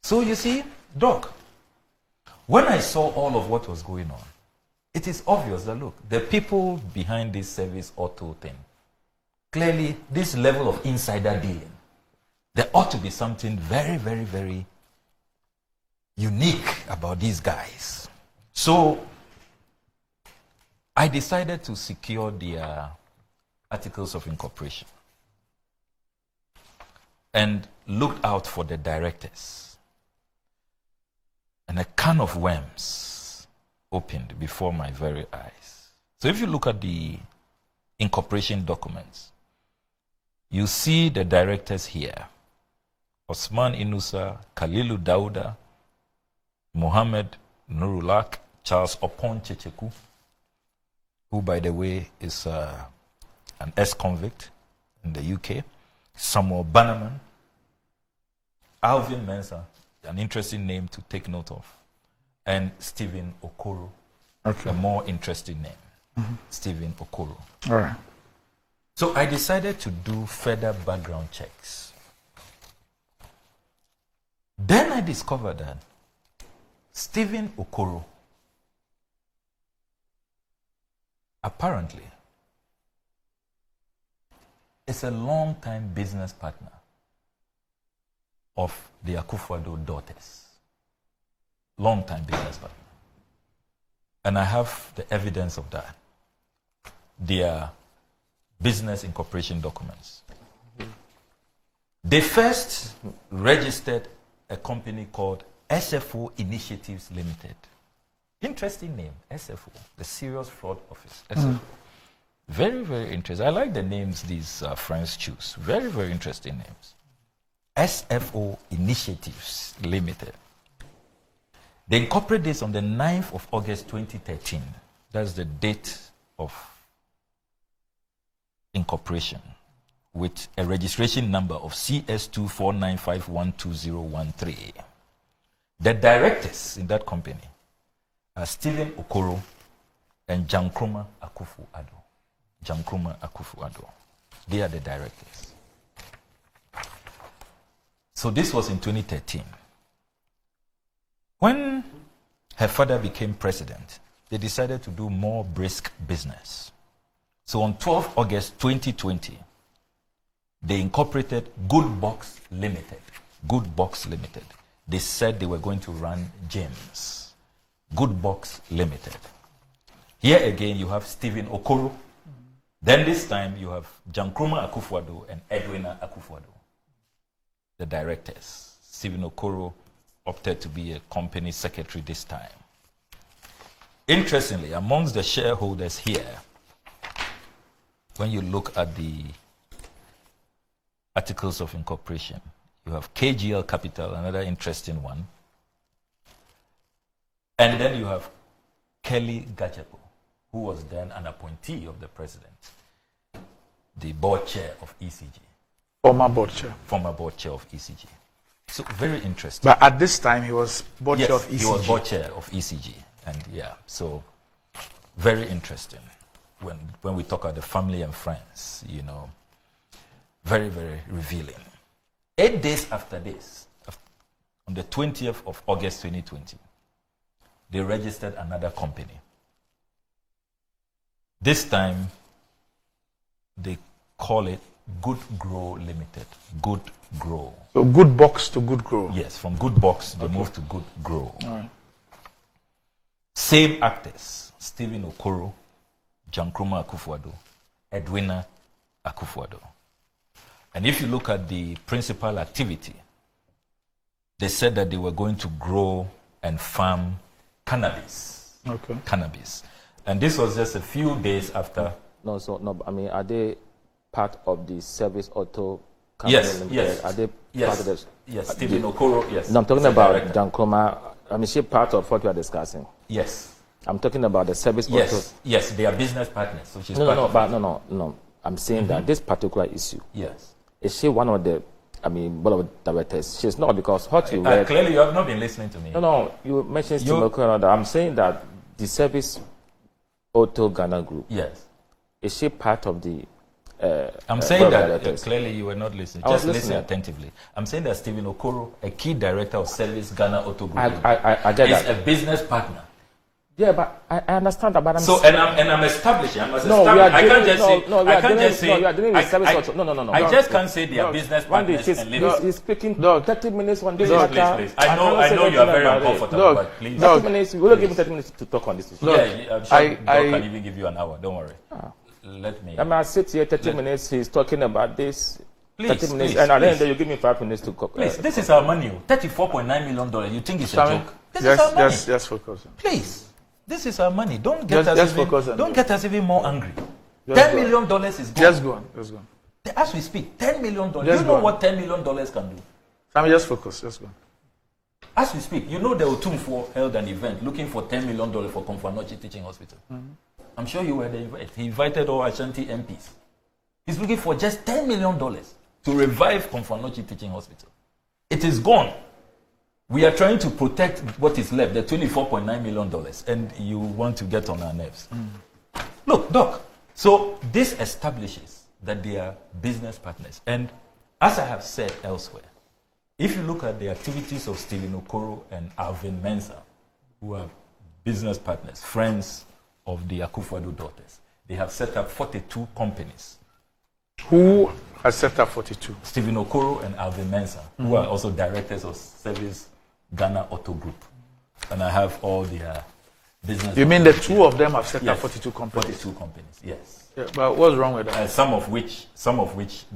So you see, Doc, when I saw all of what was going on, it is obvious that, look, the people behind this service auto thing, clearly this level of insider dealing, there ought to be something very, very, very unique about these guys. So I decided to secure their articles of incorporation and looked out for the directors. And a can of worms opened before my very eyes. So if you look at the incorporation documents, you see the directors here: Osman Inusa, Khalilu Dauda, Mohammed Nurulak, Charles Opon Checheku, who, by the way, is an ex-convict in the UK, Samuel Bannerman, Alvin Mensah, an interesting name to take note of, and Stephen Okoro, a more interesting name, Stephen Okoro. All right. So I decided to do further background checks. Then I discovered that Stephen Okoro apparently is a long-time business partner of the Akufo-Addo daughters. Long-time business partner. And I have the evidence of that. Their business incorporation documents. They first registered a company called SFO Initiatives Limited. Interesting name, SFO, the Serious Fraud Office. SFO. Very, very interesting. I like the names these friends choose. Very, very interesting names. SFO Initiatives Limited. They incorporated this on the 9th of August 2013. That's the date of incorporation, with a registration number of CS249512013. The directors in that company are Stephen Okoro and Jankroma Akufo-Addo. Jankroma Akufo-Addo. They are the directors. So this was in 2013. When her father became president, they decided to do more brisk business. So on 12 August 2020, they incorporated Good Box Limited. Good Box Limited. They said they were going to run gyms. Good Box Limited. Here again, you have Stephen Okoro. Then this time, you have Jankroma Akufo-Addo and Edwina Akufo-Addo, the directors. Stephen Okoro opted to be a company secretary this time. Interestingly, amongst the shareholders here, when you look at the articles of incorporation, you have KGL Capital, another interesting one. And then you have Kelly Gachepo, who was then an appointee of the president, the board chair of ECG. Former board chair. Former board chair of ECG. So very interesting. But at this time, he was board chair of ECG. He was board chair of ECG. And yeah, so very interesting. When we talk about the family and friends, you know, very, very revealing. 8 days after this, on the 20th of August 2020, they registered another company. This time, they call it Good Grow Limited. Good Grow. So Good Box to Good Grow. Yes, from Good Box, they moved to Good Grow. All right. Same actors, Stephen Okoro, Jankroma Akufo-Addo, Edwina Akufo-Addo. And if you look at the principal activity, they said that they were going to grow and farm cannabis. Okay. Cannabis. And this was just a few days after. No, I mean, are they part of the Service Auto company? Yes. Are they part of this? Yes, Stephen Okoro, yes. No, I'm talking about Jankroma. I mean, she part of what we are discussing. Yes. I'm talking about the Service Auto. Yes, they are business partners. So she's no. I'm saying that this particular issue. Yes. Is she one of the, board of directors? She's not, because what you read. Clearly, you have not been listening to me. No, you mentioned Steve Okoro. I'm saying that the Service Auto Ghana Group. Yes. Is she part of the I'm saying board of that directors. clearly you were not listening. I was Just listen listening. attentively. I'm saying that Stephen Okoro, a key director of Service Ghana Auto Group, I get is that. a business partner. Yeah, but I understand that. But I'm So I'm establishing. no, we are I dealing, can't just say. no, we I are can't dealing, just say. no, we are dealing with service I, auto. No. I just can't say they are business Randy, partners and he's leaders. speaking Dog. 30 minutes on this Please, matter. please. I know you are very uncomfortable, Dog. but please. Dog. 30 minutes. We will give him 30 minutes to talk on this issue. Look, Yeah, I'm sure God I- can even give you an hour. Don't worry. Let me. I mean, I sit here 30 minutes. He's talking about this. Please, 30 minutes, please, and at the end, please. you give me 5 minutes to cook. Please, this is our money. $34.9 million. You think it's a Sammy, joke? This is our money. just focus. Please. This is our money. Don't get Just focus us on don't it. get us even more angry. Just $10 go million is gone. Just go on. Just go on. As we speak, $10 million. Just You go know on. what $10 million can do? Sammy, just focus. Just go on. As we speak, you know the Otumfuo held an event looking for $10 million for Komfanochi Teaching Hospital. I'm sure you were the invite. He invited all Ashanti MPs. He's looking for just $10 million to revive Komfanochi Teaching Hospital. It is gone. We are trying to protect what is left, the $24.9 million, and you want to get on our nerves. Look, Doc, so this establishes that they are business partners. And as I have said elsewhere, if you look at the activities of Stephen Okoro and Alvin Mensah, who are business partners, friends of the Akufo-Addo daughters, they have set up 42 companies. Who has set up 42? Stephen Okoro and Alvin Mensah, who are also directors of Service Ghana Auto Group. And I have all their business. You mean the two of them have set Yes. up 42 companies? 42 companies, yes. Yeah, but what's wrong with that? Some of which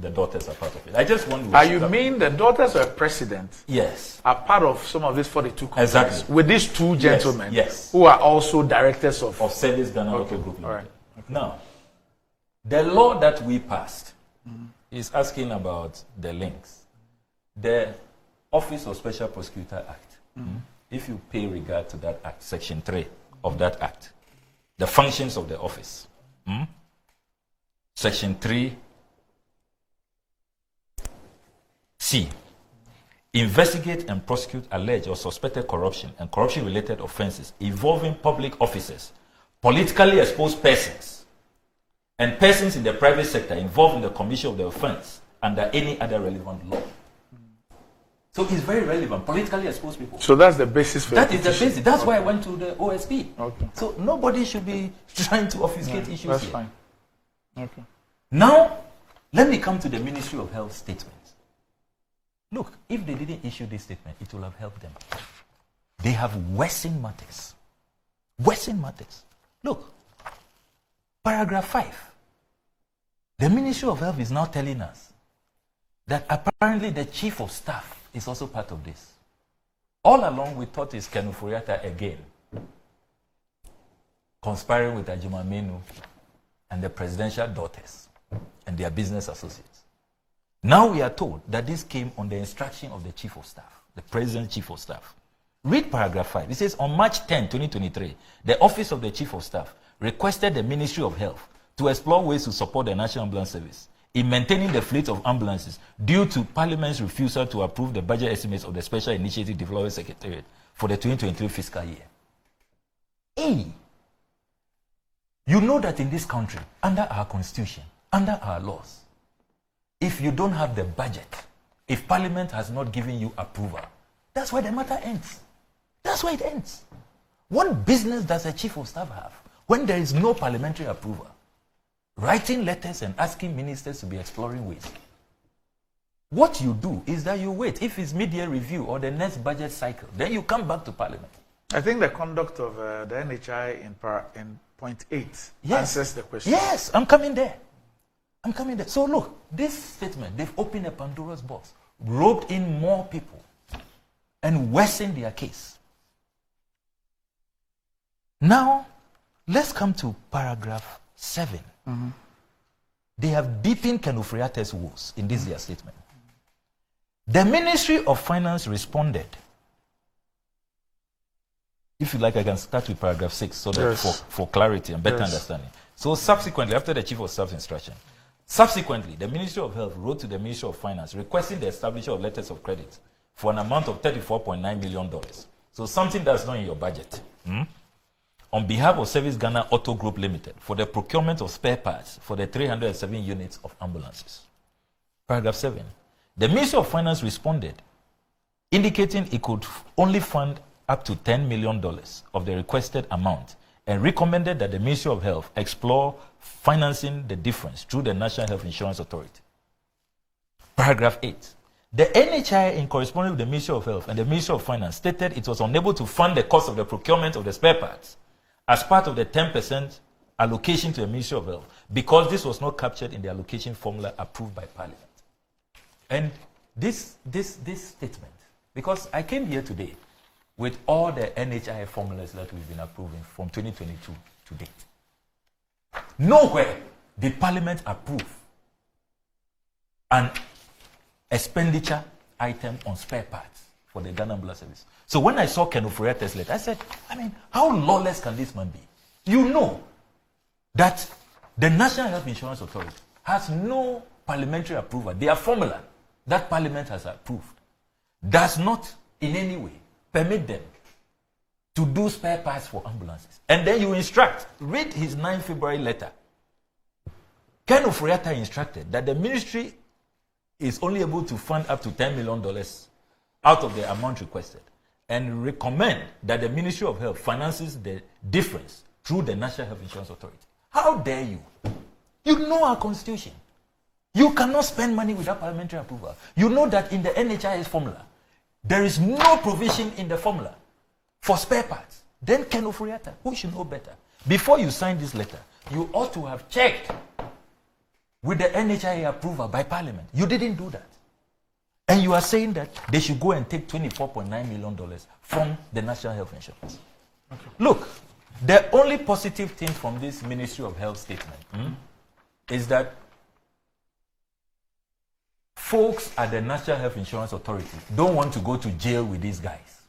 the daughters are part of it. I just want to. Are you mean the daughters of a president Yes. are part of some of these 42 companies? Exactly. With these two gentlemen yes. who are also directors of... Of Service Ghana Okay, Auto Group. all right. Now, the law that we passed is asking about the links. The Office of Special Prosecutor Act. If you pay regard to that act, Section 3 of that act, the functions of the office. Section 3C. Investigate and prosecute alleged or suspected corruption and corruption-related offenses involving public officers, politically exposed persons, and persons in the private sector involved in the commission of the offense under any other relevant law. So it's very relevant, politically exposed people. So that's the basis for That the is the petition. basis. That's why I went to the OSP. Okay. So nobody should be trying to obfuscate issues That's here. fine. Okay. Now, let me come to the Ministry of Health statement. Look, if they didn't issue this statement, it will have helped them. They have worsened matters. Worsened matters. Look, paragraph 5. The Ministry of Health is now telling us that apparently the Chief of Staff is also part of this. All along, we thought it's Ken Ofori-Atta again, conspiring with Ajima Menu and the presidential daughters and their business associates. Now we are told that this came on the instruction of the Chief of Staff, the President's Chief of Staff. Read paragraph 5. It says, on March 10, 2023, the Office of the Chief of Staff requested the Ministry of Health to explore ways to support the National Ambulance Service in maintaining the fleet of ambulances due to Parliament's refusal to approve the budget estimates of the Special Initiative Development Secretariat for the 2023 fiscal year. Hey, you know that in this country, under our constitution, under our laws, if you don't have the budget, if Parliament has not given you approval, that's where the matter ends. That's where it ends. What business does a Chief of Staff have when there is no parliamentary approval? Writing letters and asking ministers to be exploring ways. What you do is that you wait. If it's mid-year review or the next budget cycle, then you come back to Parliament. I think the conduct of the NHI in point 8 answers the question. Yes, I'm coming there. I'm coming there. So look, this statement, they've opened a Pandora's box, roped in more people, and worsened their case. Now, let's come to paragraph 7. They have deepened Ken Ofori-Atta's woes in this their statement. The Ministry of Finance responded. If you like, I can start with paragraph 6 so that for clarity and better understanding. So subsequently, after the Chief of Staff's instruction, subsequently, the Ministry of Health wrote to the Ministry of Finance requesting the establishment of letters of credit for an amount of $34.9 million. So something that's not in your budget. on behalf of Service Ghana Auto Group Limited for the procurement of spare parts for the 307 units of ambulances. Paragraph 7. The Ministry of Finance responded, indicating it could only fund up to $10 million of the requested amount and recommended that the Ministry of Health explore financing the difference through the National Health Insurance Authority. Paragraph 8. The NHI, in correspondence with the Ministry of Health and the Ministry of Finance, stated it was unable to fund the cost of the procurement of the spare parts as part of the 10% allocation to the Ministry of Health because this was not captured in the allocation formula approved by Parliament. And this statement, because I came here today with all the NHI formulas that we've been approving from 2022 to date. Nowhere did Parliament approve an expenditure item on spare parts for the Ghana Ambulance Service. So when I saw Ken Ofori-Atta's letter, I said, how lawless can this man be? You know that the National Health Insurance Authority has no parliamentary approval. Their formula that Parliament has approved does not in any way permit them to do spare parts for ambulances. And then you instruct, read his 9 February letter. Ken Ofori-Atta instructed that the ministry is only able to fund up to $10 million out of the amount requested and recommend that the Ministry of Health finances the difference through the National Health Insurance Authority. How dare you? You know our constitution. You cannot spend money without parliamentary approval. You know that in the NHIS formula, there is no provision in the formula for spare parts. Then Ken Ofori-Atta, who should know better, before you sign this letter, you ought to have checked with the NHIA approval by Parliament. You didn't do that. And you are saying that they should go and take $24.9 million from the National Health Insurance. Okay. Look, the only positive thing from this Ministry of Health statement is that folks at the National Health Insurance Authority don't want to go to jail with these guys.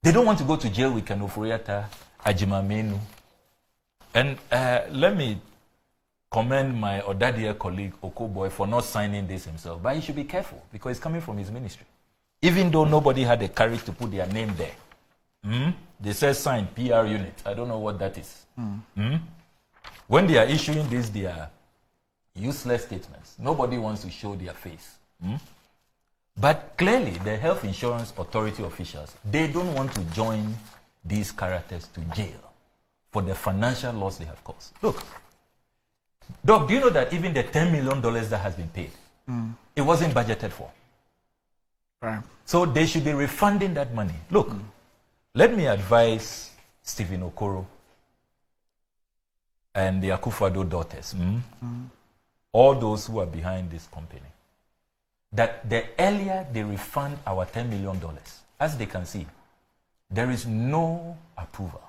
They don't want to go to jail with Ken Ofori-Atta, Ajima Menu. And let me commend my Odadia colleague Okoboy for not signing this himself. But he should be careful because it's coming from his ministry. Even though nobody had the courage to put their name there. They said sign PR unit. I don't know what that is. When they are issuing this, they are useless statements. Nobody wants to show their face. But clearly, the Health Insurance Authority officials, they don't want to join these characters to jail for the financial loss they have caused. Look, Doc, do you know that even the $10 million that has been paid, it wasn't budgeted for? Right. So they should be refunding that money. Look, let me advise Stephen Okoro and the Akufo-Addo daughters, all those who are behind this company, that the earlier they refund our $10 million, as they can see, there is no approval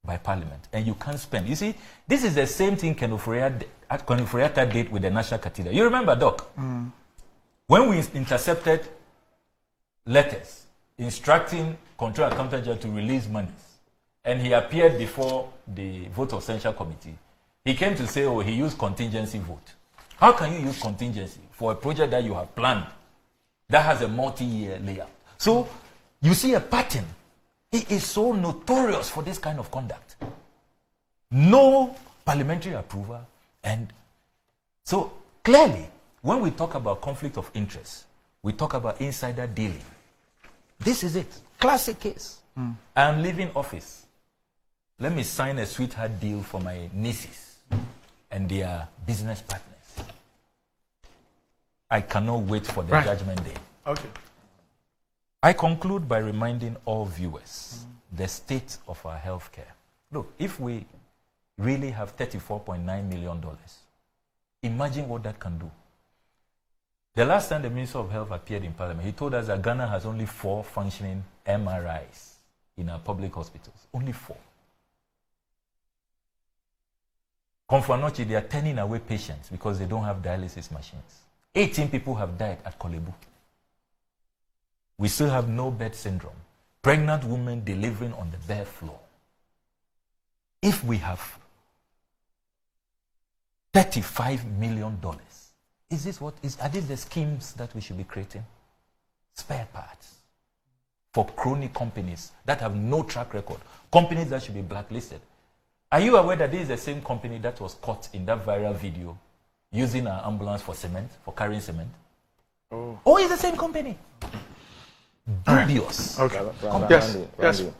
by Parliament, and you can't spend. You see, this is the same thing Ken Ofori-Atta did with the National Cathedral. You remember, Doc? When we intercepted letters instructing Control Accountant General to release monies, and he appeared before the vote of censure committee, he came to say, he used contingency vote. How can you use contingency for a project that you have planned that has a multi-year layout? So, you see a pattern. He is so notorious for this kind of conduct. No parliamentary approval. And so, clearly, when we talk about conflict of interest, we talk about insider dealing. This is it. Classic case. I am leaving office. Let me sign a sweetheart deal for my nieces and their business partners. I cannot wait for the judgment day. Okay. I conclude by reminding all viewers the state of our healthcare. Look, if we really have $34.9 million, imagine what that can do. The last time the Minister of Health appeared in Parliament, he told us that Ghana has only 4 functioning MRIs in our public hospitals. Only 4. Konfanochi, they are turning away patients because they don't have dialysis machines. 18 people have died at Kolebu. We still have no bed syndrome. Pregnant women delivering on the bare floor. If we have $35 million, are these the schemes that we should be creating? Spare parts for crony companies that have no track record, companies that should be blacklisted. Are you aware that this is the same company that was caught in that viral video using an ambulance for cement, for carrying cement? Oh, it's the same company. Dubious. Okay. Randy, Yes. Randy.